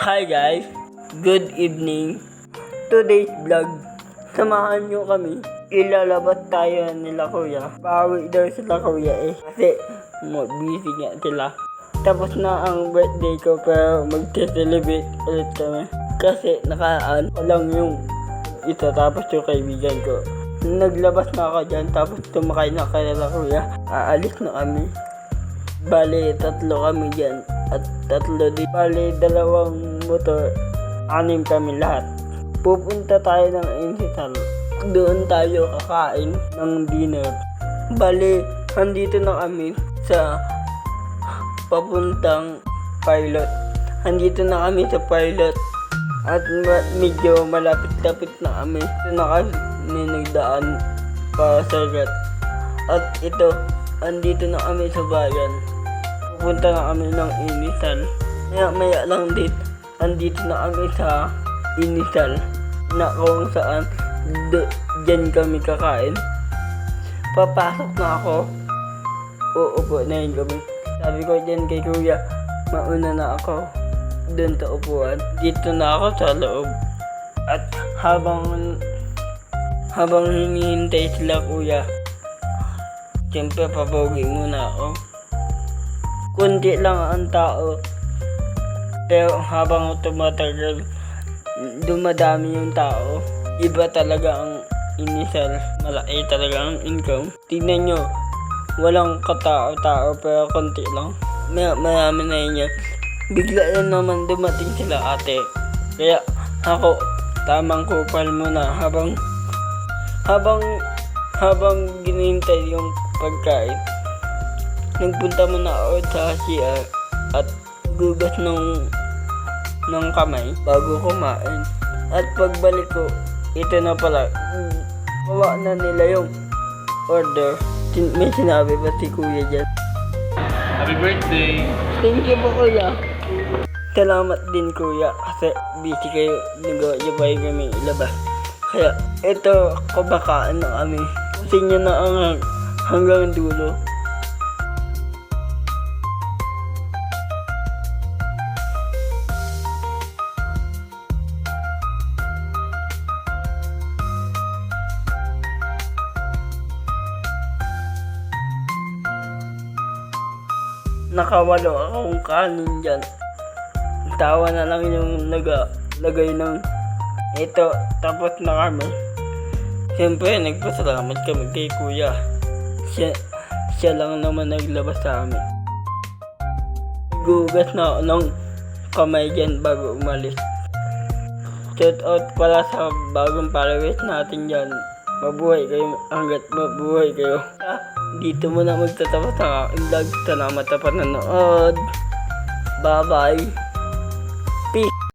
Hi guys, good evening. Today's vlog, samahan nyo kami. Ilalabas tayo nila kuya. Bawi daw sila kuya kasi busy nga sila. Tapos na ang birthday ko pero mag-celebrate ulit kami. Kasi nakaan ko lang yung ito tapos yung kaibigan ko. Naglabas na ako dyan tapos tumakay na kanila kuya. Aalis na kami. Bale, 3 kami dyan. At 3 din. Bale, 2 motor. 6 kami lahat. Pupunta tayo ng Insital. Doon tayo kakain ng dinner. Bale, andito na kami sa papuntang pilot. Andito na kami sa pilot. At medyo malapit-lapit na kami. Ito na kami nagdaan para sa gat. At ito, andito na kami sa bayan. Pupunta na kami ng Insital. Maya lang andito na kami sa Insital na kung saan dyan kami kakain. Papasok na ako. Uupo na yun kami. Sabi ko dyan kay kuya, mauna na ako dun sa upuan. Dito na ako sa loob. At habang hinihintay sila kuya, siyempre papogi muna ako. Kunti lang ang tao. Pero habang tumatagal, dumadami yung tao. Iba talaga ang Insital. Malaki talaga ang income. Tignan nyo, walang katao-tao pero konti lang. Marami na yun yan. Bigla lang naman dumating sila ate. Kaya ako, tamang kupal muna habang ginintay yung pagkain. Nagpunta muna ako sa CR at gugas ng kamay bago kumain. At pagbalik ko, ito na pala. Bawa na nila yung order. May sinabi pa si kuya dyan. Happy birthday! Thank you po kuya. Salamat din kuya kasi busy kayo. Nagawa niyo pa kami ilabas. Kaya ito, kumakaan na kami. Kasi nyo na hanggang dulo. Nakawalo akong kanin dyan. Tawa na lang yung naglagay ng ito. Tapos na kami. Siyempre, nagpasalamat kami kay kuya. Siya lang naman naglabas sa amin. Gugas na ako ng kamay dyan bago umalis. Shout out pala sa bagong followers natin dyan. Mabuhay kayo hanggat mabuhay kayo. Dito muna magtatapos ang aking vlog. Salamat sa panonood. Bye bye.